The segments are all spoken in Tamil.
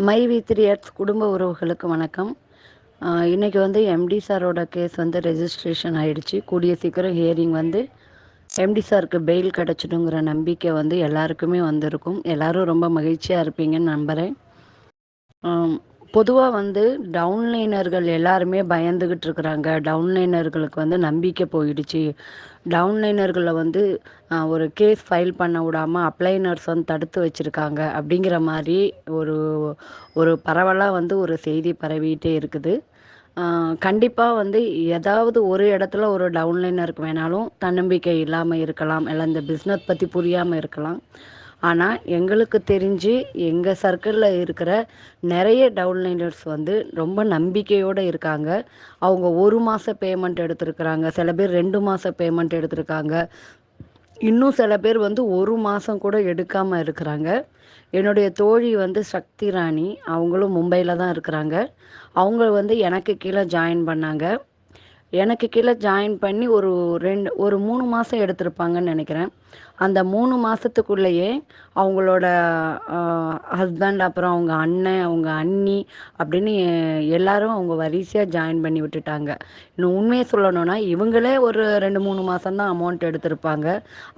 மை வி த்ரீ எர்த்ஸ் குடும்ப உறவுகளுக்கு வணக்கம். இன்றைக்கி வந்து எம்டி சாரோட கேஸ் வந்து ரெஜிஸ்ட்ரேஷன் ஆகிடுச்சு. கூடிய சீக்கிரம் ஹியரிங் வந்து எம்டி சாருக்கு பெயில் கிடச்சிடுங்கிற நம்பிக்கை வந்து எல்லாருக்குமே வந்திருக்கும். எல்லோரும் ரொம்ப மகிழ்ச்சியாக இருப்பீங்கன்னு நம்புகிறேன். பொதுவாக வந்து டவுன்லைனர்கள் எல்லாருமே பயந்துக்கிட்டு இருக்கிறாங்க. டவுன்லைனர்களுக்கு வந்து நம்பிக்கை போயிடுச்சு. டவுன்லைனர்களை வந்து ஒரு கேஸ் ஃபைல் பண்ண விடாமல் அப்ளைனர்ஸ் வந்து தடுத்து வச்சுருக்காங்க அப்படிங்கிற மாதிரி ஒரு ஒரு பரவலாக வந்து ஒரு செய்தி பரவிட்டே இருக்குது. கண்டிப்பாக வந்து ஏதாவது ஒரு இடத்துல ஒரு டவுன்லைனருக்கு வேணாலும் தன்னம்பிக்கை இல்லாமல் இருக்கலாம், இல்லை இந்த பிஸ்னஸ் பற்றி புரியாமல் இருக்கலாம். ஆனால் எங்களுக்கு தெரிஞ்சு எங்கள் சர்க்கிளில் இருக்கிற நிறைய டவுன்லைனர்ஸ் வந்து ரொம்ப நம்பிக்கையோடு இருக்காங்க. அவங்க 1 மாதம் பேமெண்ட் எடுத்திருக்கிறாங்க, சில பேர் 2 மாதம் பேமெண்ட் எடுத்திருக்காங்க, இன்னும் சில பேர் வந்து 1 மாதம் கூட எடுக்காமல் இருக்கிறாங்க. என்னுடைய தோழி வந்து சக்தி ராணி, அவங்களும் மும்பையில் தான் இருக்கிறாங்க. அவங்க வந்து எனக்கு கீழே ஜாயின் பண்ணாங்க. எனக்கு கீழே ஜாயின் பண்ணி ஒரு 3 மாதம் எடுத்திருப்பாங்கன்னு நினைக்கிறேன். அந்த 3 மாதத்துக்குள்ளேயே அவங்களோட ஹஸ்பண்ட், அப்புறம் அவங்க அண்ணன், அவங்க அண்ணி அப்படின்னு எல்லாரும் அவங்க வரிசையாக ஜாயின் பண்ணி விட்டுட்டாங்க. இன்னும் உண்மையை சொல்லணும்னா இவங்களே ஒரு 2-3 மாதம்தான் அமௌண்ட் எடுத்திருப்பாங்க.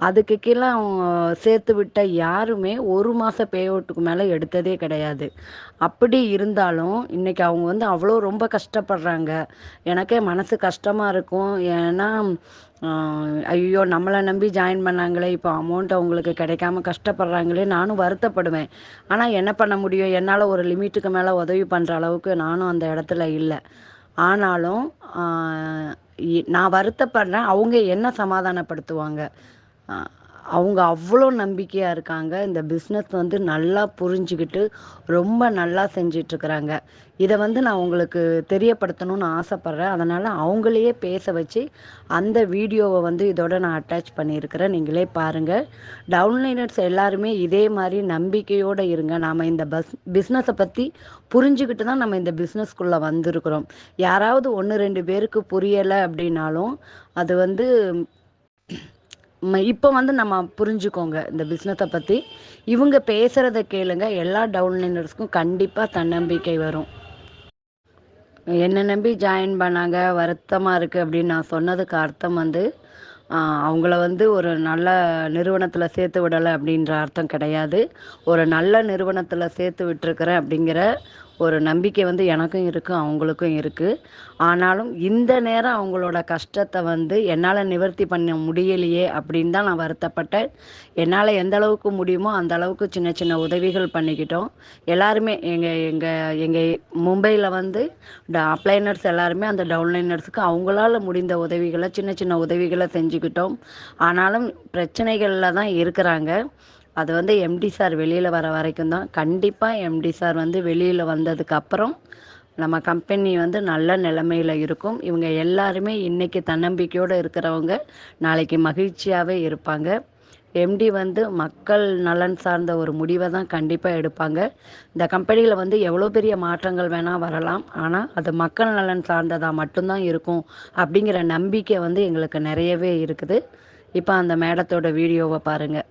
அதுக்கு கீழே அவங்க சேர்த்து விட்ட யாருமே 1 மாதம் பே அவுட்டுக்கு மேலே எடுத்ததே கிடையாது. அப்படி இருந்தாலும் இன்றைக்கி அவங்க வந்து அவ்வளோ ரொம்ப கஷ்டப்படுறாங்க. எனக்கே மனசு கஷ்டமாக இருக்கும். ஏன்னா ஐயோ நம்மளை நம்பி ஜாயின் பண்ணாங்களே, இப்போ அமௌண்ட் அவங்களுக்கு கிடைக்காம கஷ்டப்படுறாங்களே, நானும் வருத்தப்படுவேன். ஆனால் என்ன பண்ண முடியும், என்னால் ஒரு லிமிட்டுக்கு மேலே உதவி பண்ணுற அளவுக்கு நானும் அந்த இடத்துல இல்லை. ஆனாலும் நான் வருத்தப்படுறேன். அவங்க என்ன சமாதானப்படுத்துவாங்க? அவங்க அவ்வளோ நம்பிக்கையாக இருக்காங்க. இந்த பிஸ்னஸ் வந்து நல்லா புரிஞ்சுக்கிட்டு ரொம்ப நல்லா செஞ்சிட்ருக்குறாங்க. இதை வந்து நான் உங்களுக்கு தெரியப்படுத்தணும்னு ஆசைப்பட்றேன். அதனால் அவங்களையே பேச வச்சு அந்த வீடியோவை வந்து இதோட நான் அட்டாச் பண்ணியிருக்கிறேன். நீங்களே பாருங்கள். டவுன்லைனர்ஸ் எல்லாருமே இதே மாதிரி நம்பிக்கையோடு இருங்க. நாம் இந்த பிஸ்னஸை பற்றி புரிஞ்சுக்கிட்டு தான் நம்ம இந்த பிஸ்னஸ்க்குள்ளே வந்திருக்கிறோம். யாராவது 1-2 பேருக்கு புரியலை அப்படின்னாலும் அது வந்து இப்போ வந்து நம்ம புரிஞ்சுக்கோங்க இந்த பிஸ்னஸை பற்றி. இவங்க பேசுகிறத கேளுங்க. எல்லா டவுன்லைனர்ஸ்க்கும் கண்டிப்பாக தன்னம்பிக்கை வரும். என்னை நம்பி ஜாயின் பண்ணாங்க, வருத்தமாக இருக்குது அப்படின்னு நான் சொன்னதுக்கு அர்த்தம் வந்து அவங்கள வந்து ஒரு நல்ல நிறுவனத்தில் சேர்த்து விடலை அப்படின்ற அர்த்தம் கிடையாது. ஒரு நல்ல நிறுவனத்தில் சேர்த்து விட்டுருக்கிறேன் அப்படிங்கிற ஒரு நம்பிக்கை வந்து எனக்கும் இருக்குது, அவங்களுக்கும் இருக்குது. ஆனாலும் இந்த நேரம் அவங்களோட கஷ்டத்தை வந்து என்னால் நிவர்த்தி பண்ண முடியலையே அப்படின்னு தான் நான் வருத்தப்பட்டேன். என்னால் எந்த அளவுக்கு முடியுமோ அந்த அளவுக்கு சின்ன சின்ன உதவிகள் பண்ணிக்கிட்டோம். எல்லாருமே எங்கள் மும்பையில் வந்து அப்ளைனர்ஸ் எல்லாருமே அந்த டவுன்லைனர்ஸுக்கு அவங்களால முடிந்த உதவிகளை, சின்ன சின்ன உதவிகளை செஞ்சுக்கிட்டோம். ஆனாலும் பிரச்சனைகளில் தான் இருக்கிறாங்க. அது வந்து எம்டி சார் வெளியில் வர வரைக்கும் தான். கண்டிப்பாக எம்டி சார் வந்து வெளியில் வந்ததுக்கப்புறம் நம்ம கம்பெனி வந்து நல்ல நிலைமையில் இருக்கும். இவங்க எல்லாருமே இன்றைக்கி தன்னம்பிக்கையோடு இருக்கிறவங்க நாளைக்கு மகிழ்ச்சியாகவே இருப்பாங்க. எம்டி வந்து மக்கள் நலன் சார்ந்த ஒரு முடிவை தான் கண்டிப்பாக எடுப்பாங்க. இந்த கம்பெனியில் வந்து எவ்வளோ பெரிய மாற்றங்கள் வேணால் வரலாம், ஆனால் அது மக்கள் நலன் சார்ந்ததாக மட்டும்தான் இருக்கும் அப்படிங்கிற நம்பிக்கை வந்து எங்களுக்கு நிறையவே இருக்குது. இப்போ அந்த மேடத்தோட வீடியோவை பாருங்கள்.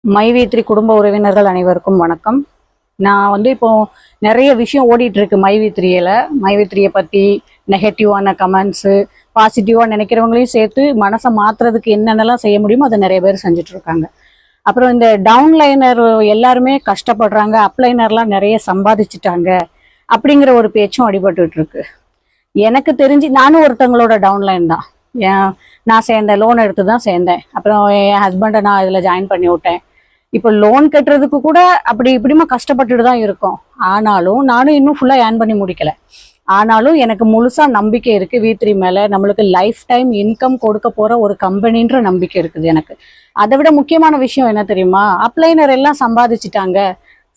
மை வி த்ரீ குடும்ப உறவினர்கள் அனைவருக்கும் வணக்கம். நான் வந்து இப்போ நிறைய விஷயம் ஓடிட்டு இருக்கு மை வி த்ரீயை பற்றி நெகட்டிவான கமெண்ட்ஸு, பாசிட்டிவாக நினைக்கிறவங்களையும் சேர்த்து மனசை மாற்றுறதுக்கு என்னென்னலாம் செய்ய முடியுமோ அதை நிறைய பேர் செஞ்சுட்டு இருக்காங்க. அப்புறம் இந்த டவுன்லைனர் எல்லாருமே கஷ்டப்படுறாங்க, அப்லைனர்லாம் நிறைய சம்பாதிச்சுட்டாங்க அப்படிங்கிற ஒரு பேச்சும் அடிபட்டுட்டு இருக்கு. எனக்கு தெரிஞ்சு நானும் ஒருத்தவங்களோட டவுன்லைன் தான். நான் சேர்ந்தேன், லோன் எடுத்து தான் சேர்ந்தேன். அப்புறம் என் ஹஸ்பண்டை நான் இதில் ஜாயின் பண்ணி விட்டேன். இப்போ லோன் கட்டுறதுக்கு கூட அப்படி இப்படிமா கஷ்டப்பட்டுட்டு தான் இருக்கோம். ஆனாலும் நானும் இன்னும் ஃபுல்லாக ஏர்ன் பண்ணி முடிக்கல. ஆனாலும் எனக்கு முழுசா நம்பிக்கை இருக்கு V3 மேல. நம்மளுக்கு லைஃப் டைம் இன்கம் கொடுக்க போற ஒரு கம்பெனின்ற நம்பிக்கை இருக்குது எனக்கு. அதை விட முக்கியமான விஷயம் என்ன தெரியுமா, அப்ளைனர் எல்லாம்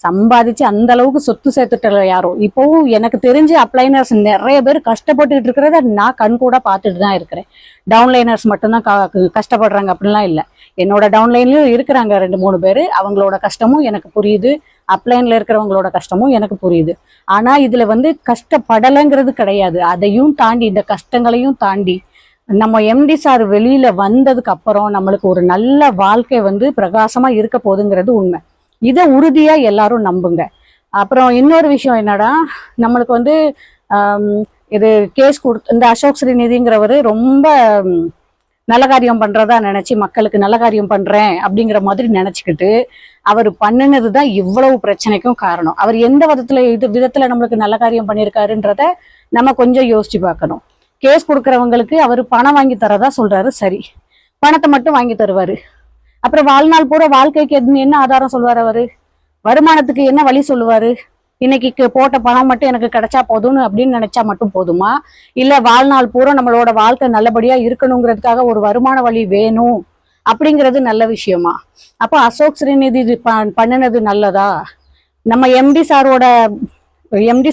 சம்பாதிச்சு அந்த அளவுக்கு சொத்து சேர்த்துட்டல யாரும். இப்போவும் எனக்கு தெரிஞ்சு அப்ளைனர்ஸ் நிறைய பேர் கஷ்டப்பட்டுட்டு இருக்கிறத நான் கண் கூட பார்த்துட்டு தான் இருக்கிறேன். டவுன்லைனர்ஸ் மட்டும்தான் கஷ்டப்படுறாங்க அப்படின்லாம் இல்லை. என்னோட டவுன்லைன்லயும் இருக்கிறாங்க 2-3 பேர். அவங்களோட கஷ்டமும் எனக்கு புரியுது, அப்ளைன்ல இருக்கிறவங்களோட கஷ்டமும் எனக்கு புரியுது. ஆனா இதுல வந்து கஷ்டப்படலைங்கிறது கிடையாது. அதையும் தாண்டி, இந்த கஷ்டங்களையும் தாண்டி நம்ம எம்டி சார் வெளியில வந்ததுக்கு அப்புறம் நம்மளுக்கு ஒரு நல்ல வாழ்க்கை வந்து பிரகாசமா இருக்க போகுதுங்கிறது உண்மை. இதை உறுதியா எல்லாரும் நம்புங்க. அப்புறம் இன்னொரு விஷயம் என்னன்னா, நம்மளுக்கு வந்து இது கேஸ் இந்த அசோக் ஸ்ரீநிதிங்கிறவரு ரொம்ப நல்ல காரியம் பண்றதா நினைச்சு மக்களுக்கு நல்ல காரியம் பண்றேன் அப்படிங்கிற மாதிரி நினைச்சுக்கிட்டு அவர் பண்ணினதுதான் இவ்வளவு பிரச்சனைக்கும் காரணம். அவர் எந்த விதத்துல நம்மளுக்கு நல்ல காரியம் பண்ணியிருக்காருன்றத நம்ம கொஞ்சம் யோசிச்சு பார்க்கணும். கேஸ் கொடுக்கறவங்களுக்கு அவர் பணம் வாங்கி தரதா சொல்றாரு, சரி, பணத்தை மட்டும் வாங்கி தருவாரு. அப்புறம் வாழ்நாள் பூரா வாழ்க்கைக்கு என்ன ஆதாரம் சொல்லுவார் அவரு? வருமானத்துக்கு என்ன வழி சொல்லுவாரு? இன்னைக்கு போட்ட பணம் மட்டும் எனக்கு கிடைச்சா போதும்னு அப்படின்னு நினைச்சா மட்டும் போதுமா? இல்ல வாழ்நாள் பூரா நம்மளோட வாழ்க்கை நல்லபடியா இருக்கணுங்கிறதுக்காக ஒரு வருமான வழி வேணும் அப்படிங்கிறது நல்ல விஷயமா? அப்போ அசோக் ஸ்ரீநிதி பண்ணினது நல்லதா? நம்ம எம்டி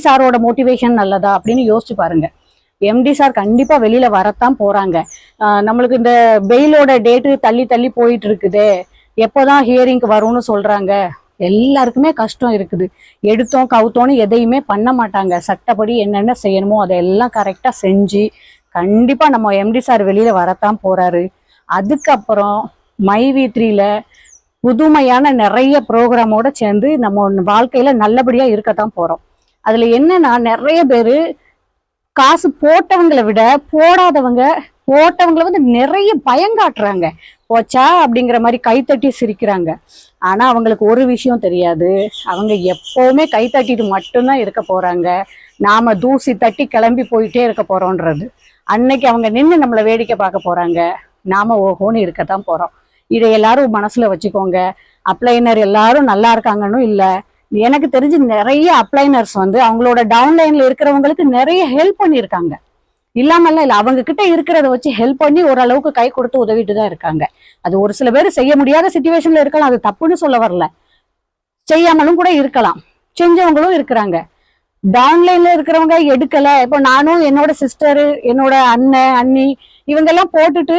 சாரோட மோட்டிவேஷன் நல்லதா அப்படின்னு யோசிச்சு பாருங்க. எம்டி சார் கண்டிப்பா வெளியில வரத்தான் போறாங்க. நம்மளுக்கு இந்த பெயிலோட டேட்டு தள்ளி தள்ளி போயிட்டு இருக்குதே, எப்போதான் ஹியரிங்க்கு வரும்னு சொல்றாங்க. எல்லாருக்குமே கஷ்டம் இருக்குது. எடுத்தோம் கவுத்தோன்னு எதையுமே பண்ண மாட்டாங்க. சட்டப்படி என்னென்ன செய்யணுமோ அதெல்லாம் கரெக்டா செஞ்சு கண்டிப்பா நம்ம எம்டி சார் வெளியில வரத்தான் போறாரு. அதுக்கப்புறம் மைவி3ல புதுமையான நிறைய ப்ரோக்ராமோட சேர்ந்து நம்ம வாழ்க்கையில நல்லபடியா இருக்கத்தான் போறோம். அதுல என்னன்னா, நிறைய பேரு காசு போட்டவங்களை விட போட்டவங்களை வந்து நிறைய பயங்காட்டுறாங்க. போச்சா அப்படிங்கிற மாதிரி கைத்தட்டி சிரிக்கிறாங்க. ஆனா அவங்களுக்கு ஒரு விஷயம் தெரியாது, அவங்க எப்பவுமே கைத்தட்டிட்டு மட்டும்தான் இருக்க போறாங்க. நாம தூசி தட்டி கிளம்பி போயிட்டே இருக்க போறோம்ன்றது. அன்னைக்கு அவங்க நின்று நம்மளை வேடிக்கை பார்க்க போறாங்க, நாம ஓஹோன்னு இருக்கத்தான் போறோம். இதை எல்லாரும் மனசுல வச்சுக்கோங்க. அப்ளைனர் எல்லாரும் நல்லா இருக்காங்கன்னு இல்லை, எனக்கு தெரிஞ்சு நிறைய அப்ளைனர்ஸ் வந்து அவங்களோட டவுன்லைன்ல இருக்கிறவங்களுக்கு நிறைய ஹெல்ப் பண்ணியிருக்காங்க. இல்லாமல்லாம் இல்லை, அவங்க கிட்ட இருக்கிறத வச்சு ஹெல்ப் பண்ணி ஓரளவுக்கு கை கொடுத்து உதவிட்டு தான் இருக்காங்க. அது ஒரு சில பேர் செய்ய முடியாத சிச்சுவேஷன்ல இருக்கலாம், அது தப்புன்னு சொல்ல வரல. செய்யாமலும் கூட இருக்கலாம், செஞ்சவங்களும் இருக்கிறாங்க. டவுன்லைன்ல இருக்கிறவங்க எடுக்கல. இப்போ நானும் என்னோட சிஸ்டரு, என்னோட அண்ணன் அண்ணி இவங்கெல்லாம் போட்டுட்டு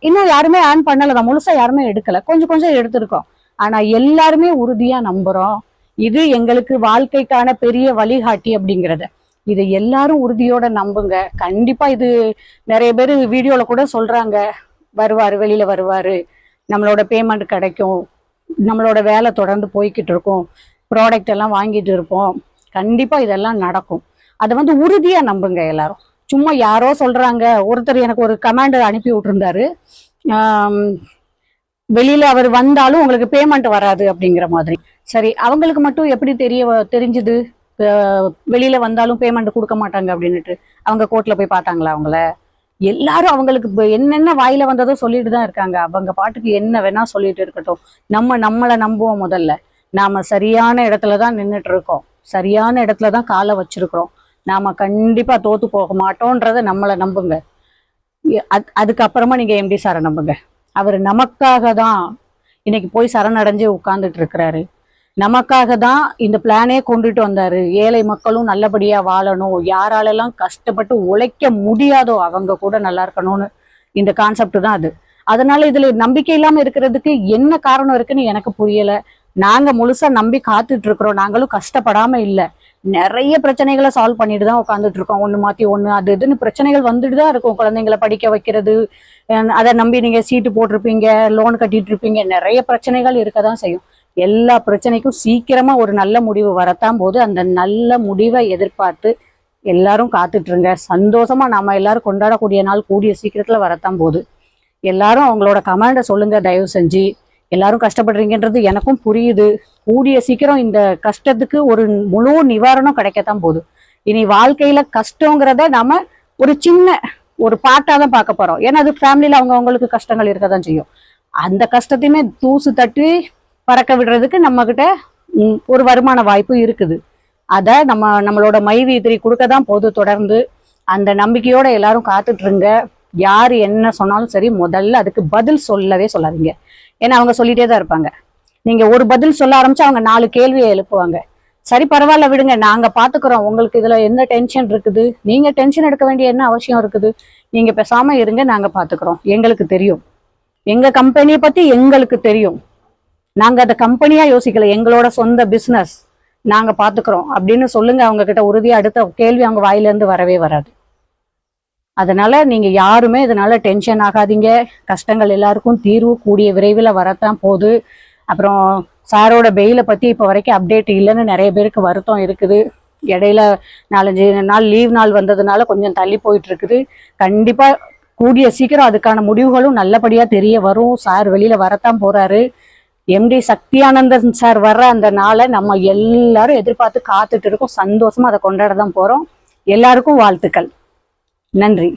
இன்னும் யாருமே ஏர்ன் பண்ணலதான், முழுசா யாருமே எடுக்கல, கொஞ்சம் கொஞ்சம் எடுத்திருக்கோம். ஆனா எல்லாருமே உறுதியா நம்புறோம் இது எங்களுக்கு வாழ்க்கைக்கான பெரிய வழிகாட்டி அப்படிங்கிறத. இதை எல்லாரும் உறுதியோட நம்புங்க. கண்டிப்பா இது நிறைய பேர் வீடியோல கூட சொல்றாங்க, வருவாரு, வெளியில வருவாரு, நம்மளோட பேமெண்ட் கிடைக்கும், நம்மளோட வேலை தொடர்ந்து போய்கிட்டு இருக்கும், ப்ராடக்ட் எல்லாம் வாங்கிட்டு இருப்போம், கண்டிப்பா இதெல்லாம் நடக்கும். அதை வந்து உறுதியா நம்புங்க எல்லாரும். சும்மா யாரோ சொல்றாங்க. ஒருத்தர் எனக்கு ஒரு கமாண்ட் அனுப்பி விட்டுருந்தாரு, வெளியில அவர் வந்தாலும் உங்களுக்கு பேமெண்ட் வராது அப்படிங்கிற மாதிரி. சரி, அவங்களுக்கு மட்டும் எப்படி தெரிஞ்சுது வெளியில வந்தாலும் பேமெண்ட் கொடுக்க மாட்டாங்க அப்படின்னுட்டு? அவங்க கோர்ட்ல போய் பார்த்தாங்களா அவங்கள? எல்லாரும் அவங்களுக்கு என்னென்ன வாயில வந்ததோ சொல்லிட்டு தான் இருக்காங்க. அவங்க பாட்டுக்கு என்ன வேணா சொல்லிட்டு இருக்கட்டும். நம்மளை நம்புவோம். முதல்ல நாம சரியான இடத்துலதான் நின்றுட்டு இருக்கோம், சரியான இடத்துலதான் காலை வச்சிருக்கிறோம். நாம கண்டிப்பா தோத்து போக மாட்டோன்றத நம்மளை நம்புங்க. அதுக்கப்புறமா நீங்க எம்டி சாரை நம்புங்க. அவர் நமக்காக தான் இன்னைக்கு போய் சரணடைஞ்சு உட்கார்ந்துட்டு இருக்கிறாரு. நமக்காக தான் இந்த பிளானே கொண்டுட்டு வந்தாரு. ஏழை மக்களும் நல்லபடியா வாழணும், யாராலெல்லாம் கஷ்டப்பட்டு உழைக்க முடியாதோ அவங்க கூட நல்லா இருக்கணும்னு இந்த கான்செப்ட் தான் அது. அதனால இதுல நம்பிக்கை இல்லாம இருக்கிறதுக்கு என்ன காரணம் இருக்குன்னு எனக்கு புரியல. நாங்க முழுசா நம்பி காத்துட்டு இருக்கிறோம். நாங்களும் கஷ்டப்படாம இல்லை, நிறைய பிரச்சனைகளை சால்வ் பண்ணிட்டு தான் உட்காந்துட்டு இருக்கோம். ஒண்ணு மாத்தி ஒண்ணு அது இதுன்னு பிரச்சனைகள் வந்துட்டு தான் இருக்கும். குழந்தைங்களை படிக்க வைக்கிறது, அதை நம்பி நீங்க சீட்டு போட்டிருப்பீங்க, லோன் கட்டிட்டு இருப்பீங்க, நிறைய பிரச்சனைகள் இருக்கதான் செய்யும். எல்லா பிரச்சனைக்கும் சீக்கிரமா ஒரு நல்ல முடிவு வரத்தான் போது, அந்த நல்ல முடிவை எதிர்பார்த்து எல்லாரும் காத்துட்டு இருங்க. சந்தோஷமா நாம எல்லாரும் கொண்டாடக்கூடிய நாள் கூடிய சீக்கிரத்துல வரத்தான் போகுது. எல்லாரும் அவங்களோட கமெண்ட சொல்லுங்க தயவு செஞ்சு. எல்லாரும் கஷ்டப்படுறீங்கன்றது எனக்கும் புரியுது. கூடிய சீக்கிரம் இந்த கஷ்டத்துக்கு ஒரு முழு நிவாரணம் கிடைக்கத்தான் போகுது. இனி வாழ்க்கையில கஷ்டங்கிறத நாம ஒரு சின்ன ஒரு பாட்டாதான் பார்க்க போறோம். ஏன்னா அது ஃபேமிலியில அவங்களுக்கு கஷ்டங்கள் இருக்கதான் செய்யும். அந்த கஷ்டத்தையுமே தூசு தட்டி பறக்க விடுறதுக்கு நம்ம கிட்ட ஒரு வருமான வாய்ப்பு இருக்குது. அதை நம்மளோட மைவி3 கொடுக்கதான் போது. தொடர்ந்து அந்த நம்பிக்கையோட எல்லாரும் காத்துட்டு இருங்க. யாரு என்ன சொன்னாலும் சரி, முதல்ல அதுக்கு பதில் சொல்லவே சொல்லாதீங்க. ஏன்னா அவங்க சொல்லிட்டே தான் இருப்பாங்க. நீங்க ஒரு பதில் சொல்ல ஆரம்பிச்சா அவங்க 4 கேள்வியை எழுப்புவாங்க. சரி, பரவாயில்ல விடுங்க, நாங்க பாத்துக்கிறோம், உங்களுக்கு இதுல என்ன டென்ஷன் இருக்குது, நீங்க டென்ஷன் எடுக்க வேண்டிய என்ன அவசியம் இருக்குது, நீங்க பேசாம இருங்க, நாங்க பாத்துக்கிறோம், எங்களுக்கு தெரியும், எங்க கம்பெனியை பத்தி எங்களுக்கு தெரியும், நாங்க அதை கம்பெனியா யோசிக்கல, எங்களோட சொந்த பிசினஸ், நாங்க பாத்துக்கிறோம் அப்படின்னு சொல்லுங்க அவங்க கிட்ட உறுதியா. அடுத்த கேள்வி அவங்க வாயில இருந்து வரவே வராது. அதனால நீங்க யாருமே இதனால டென்ஷன் ஆகாதீங்க. கஷ்டங்கள் எல்லாருக்கும் தீர்வு கூடிய விரைவில் வரத்தான் போகுது. அப்புறம் சாரோட பெயிலை பற்றி இப்போ வரைக்கும் அப்டேட் இல்லைன்னு நிறைய பேருக்கு வருத்தம் இருக்குது. இடையில 4-5 நாள் லீவ் நாள் வந்ததுனால கொஞ்சம் தள்ளி போயிட்டு இருக்குது. கண்டிப்பாக கூடிய சீக்கிரம் அதுக்கான முடிவுகளும் நல்லபடியாக தெரிய வரும். சார் வெளியில் வரத்தான் போகிறாரு. எம்டி சக்தியானந்தன் சார் வர்ற அந்த நாளை நம்ம எல்லாரும் எதிர்பார்த்து காத்துட்டு இருக்கோம். சந்தோஷமாக அதை கொண்டாட தான் போகிறோம். எல்லாருக்கும் வாழ்த்துக்கள். நன்றி.